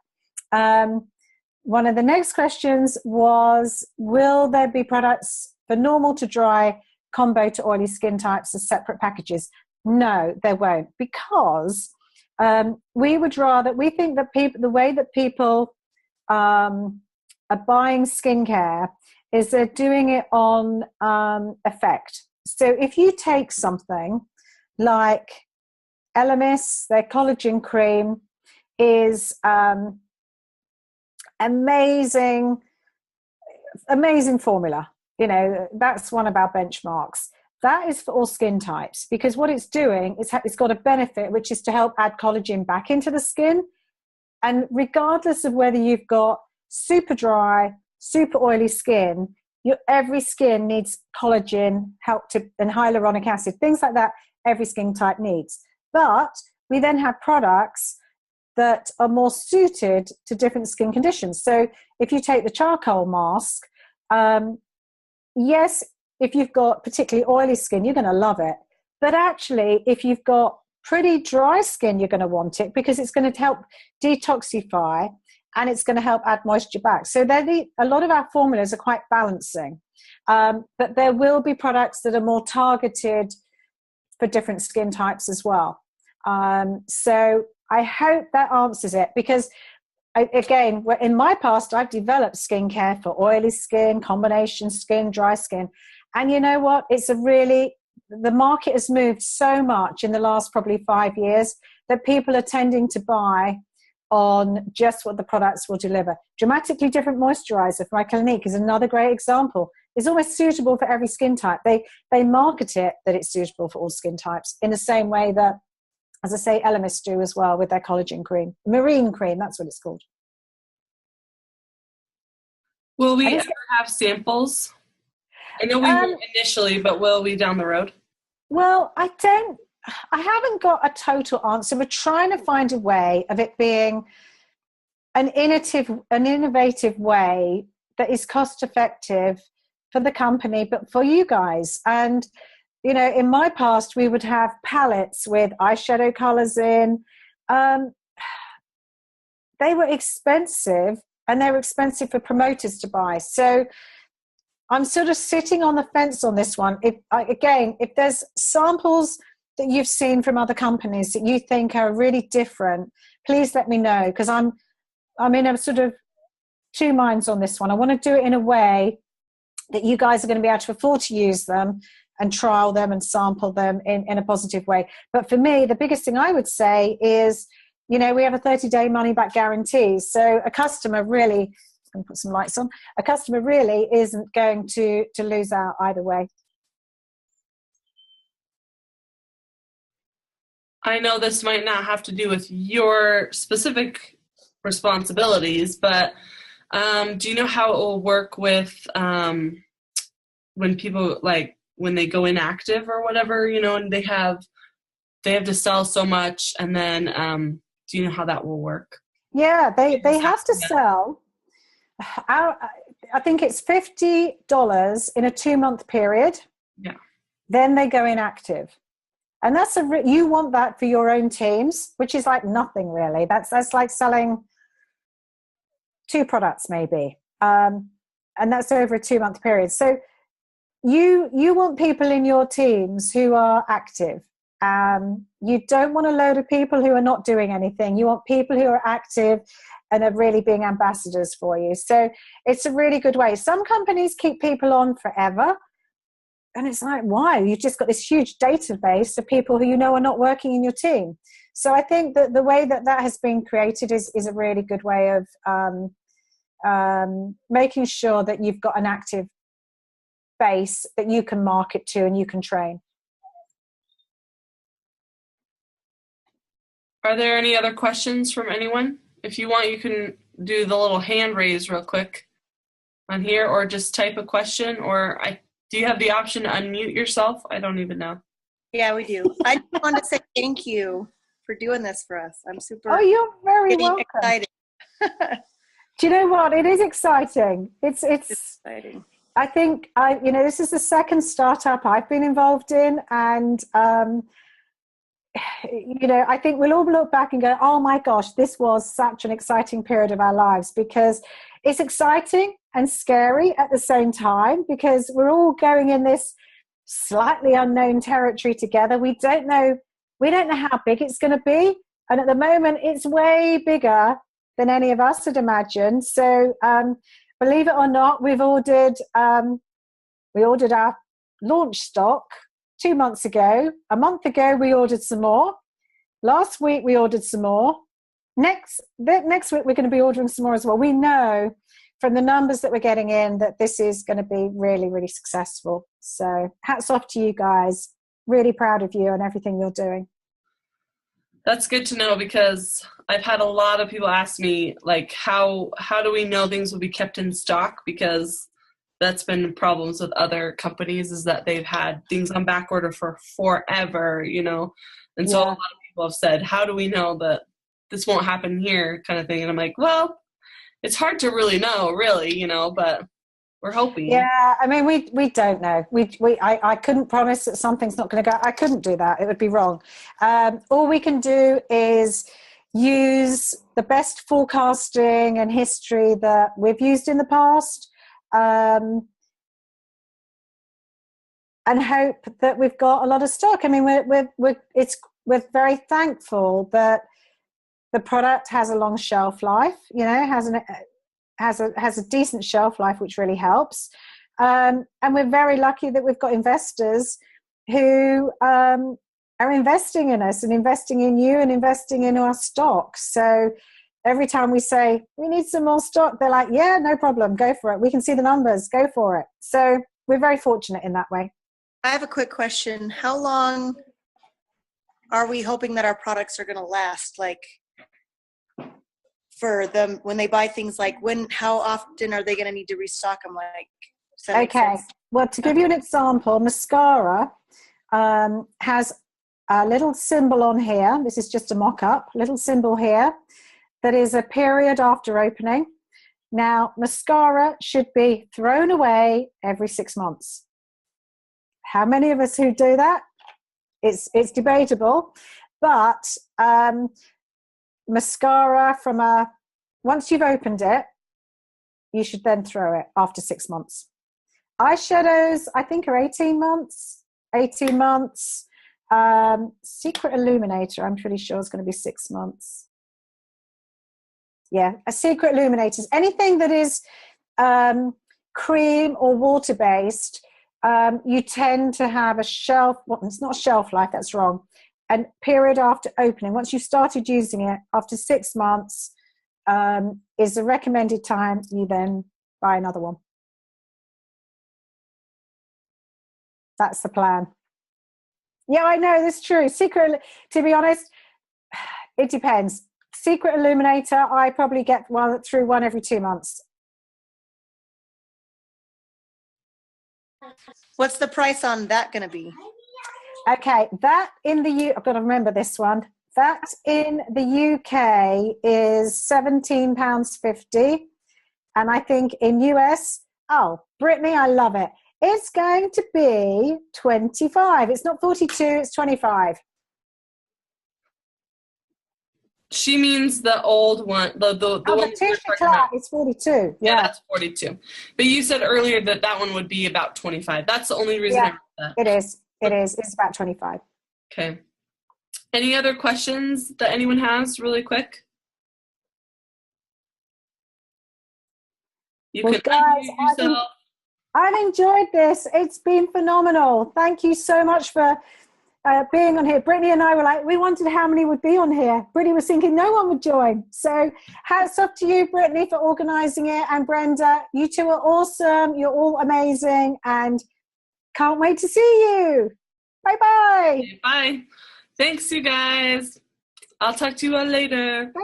One of the next questions was, will there be products for normal to dry, combo to oily skin types as separate packages? No, there won't, because we think that the way that people are buying skincare is they're doing it on effect. So if you take something like Elemis, their collagen cream is amazing formula. You know, that's one of our benchmarks. That is for all skin types, because what it's doing is it's got a benefit, which is to help add collagen back into the skin. And regardless of whether you've got super dry, super oily skin, every skin needs collagen, and hyaluronic acid, things like that, every skin type needs. But we then have products that are more suited to different skin conditions. So if you take the charcoal mask, yes, if you've got particularly oily skin, you're going to love it. But actually, if you've got pretty dry skin, you're going to want it because it's going to help detoxify and it's going to help add moisture back. So a lot of our formulas are quite balancing. But there will be products that are more targeted for different skin types as well. So I hope that answers it, because again, in my past, I've developed skincare for oily skin, combination skin, dry skin. And you know what? The market has moved so much in the last probably 5 years that people are tending to buy on just what the products will deliver. Dramatically different moisturizer from my Clinique is another great example. is almost suitable for every skin type. They market it that it's suitable for all skin types in the same way that, as I say, Elemis do as well with their collagen cream. Marine cream, that's what it's called. Will we ever have samples? I know we won't initially, but will we down the road? Well, I haven't got a total answer. We're trying to find a way of it being an innovative way that is cost effective for the company, but for you guys. And, you know, in my past, we would have palettes with eyeshadow colors in. They were expensive, and they were expensive for promoters to buy. So I'm sort of sitting on the fence on this one. If there's samples that you've seen from other companies that you think are really different, please let me know, because I'm in a sort of two minds on this one. I want to do it in a way that you guys are going to be able to afford to use them and trial them and sample them in a positive way. But for me, the biggest thing I would say is, you know, we have a 30-day money-back guarantee. So a customer really, I'm going to put some lights on, a customer really isn't going to lose out either way. I know this might not have to do with your specific responsibilities, but do you know how it will work with when people, like, when they go inactive or whatever, you know, and they have to sell so much, and then do you know how that will work? Yeah, they have to sell. I think it's $50 in a 2-month period. Yeah. Then they go inactive. And that's you want that for your own teams, which is like nothing really. That's like selling 2 products maybe. And that's over a 2-month period. So you want people in your teams who are active. You don't want a load of people who are not doing anything. You want people who are active and are really being ambassadors for you. So it's a really good way. Some companies keep people on forever. And it's like, why? You've just got this huge database of people who you know are not working in your team. So I think that the way that has been created is a really good way of making sure that you've got an active base that you can market to and you can train. Are there any other questions from anyone? If you want, you can do the little hand raise real quick on here, or just type a question, or do you have the option to unmute yourself? I don't even know. Yeah, we do. I just want to say thank you for doing this for us. I'm super you're very welcome. excited. Do you know what? It is exciting. It's exciting. I think this is the second startup I've been involved in, and I think we'll all look back and go, oh my gosh, this was such an exciting period of our lives, because it's exciting and scary at the same time, because we're all going in this slightly unknown territory together. We don't know how big it's going to be, and at the moment it's way bigger than any of us had imagined. So believe it or not, we ordered our launch stock 2 months ago. A month ago we ordered some more. Last week we ordered some more. Next week we're going to be ordering some more as well. We know from the numbers that we're getting in that this is going to be really, really successful. So hats off to you guys. Really proud of you and everything you're doing. That's good to know, because I've had a lot of people ask me, like, how do we know things will be kept in stock? Because that's been problems with other companies, is that they've had things on back order for forever, you know? And so a lot of people have said, how do we know that this won't happen here, kind of thing? And I'm like, well, it's hard to really know, really, you know, but we're hoping. Yeah, I mean, we don't know. I couldn't promise that something's not going to go. I couldn't do that. It would be wrong. All we can do is use the best forecasting and history that we've used in the past, and hope that we've got a lot of stock. I mean, we're very thankful that the product has a long shelf life. You know, has a decent shelf life, which really helps. And we're very lucky that we've got investors who are investing in us and investing in you and investing in our stock. So Every time we say, we need some more stock, they're like, yeah, no problem, go for it. We can see the numbers, go for it. So we're very fortunate in that way. I have a quick question. How long are we hoping that our products are going to last? Like for them, when they buy things, like how often are they going to need to restock them? Like, does that make sense? Well, to give you an example, mascara has a little symbol on here. This is just a mock-up, little symbol here that is a period after opening. Now, mascara should be thrown away every 6 months. How many of us who do that? It's debatable, but mascara once you've opened it, you should then throw it after 6 months. Eyeshadows, I think, are 18 months. 18 months. Secret Illuminator, I'm pretty sure is going to be 6 months. Yeah, a Secret Illuminator. Anything that is cream or water-based, you tend to have a shelf, well, it's not shelf life, that's wrong, and period after opening. Once you've started using it, after 6 months is the recommended time you then buy another one. That's the plan. Yeah, I know, that's true. To be honest, it depends. Secret Illuminator, I probably get through one every 2 months. What's the price on that going to be? Okay, that in the I've got to remember this one. That in the UK is £17.50, and I think in US, Brittany, I love it. It's going to be 25. It's not 42, it's 25. She means the old one, the one Tisha Clark is 42. Yeah, that's 42. But you said earlier that one would be about 25. That's the only reason I wrote that. It is. It is. It's about 25. Okay. Any other questions that anyone has really quick? You can unmute yourself. I've enjoyed this. It's been phenomenal. Thank you so much for being on here. Brittany and I were like, we wondered how many would be on here. Brittany was thinking no one would join. So hats off to you, Brittany, for organising it. And Brenda, you two are awesome. You're all amazing. And can't wait to see you. Bye-bye. Bye. Thanks, you guys. I'll talk to you all later. Bye.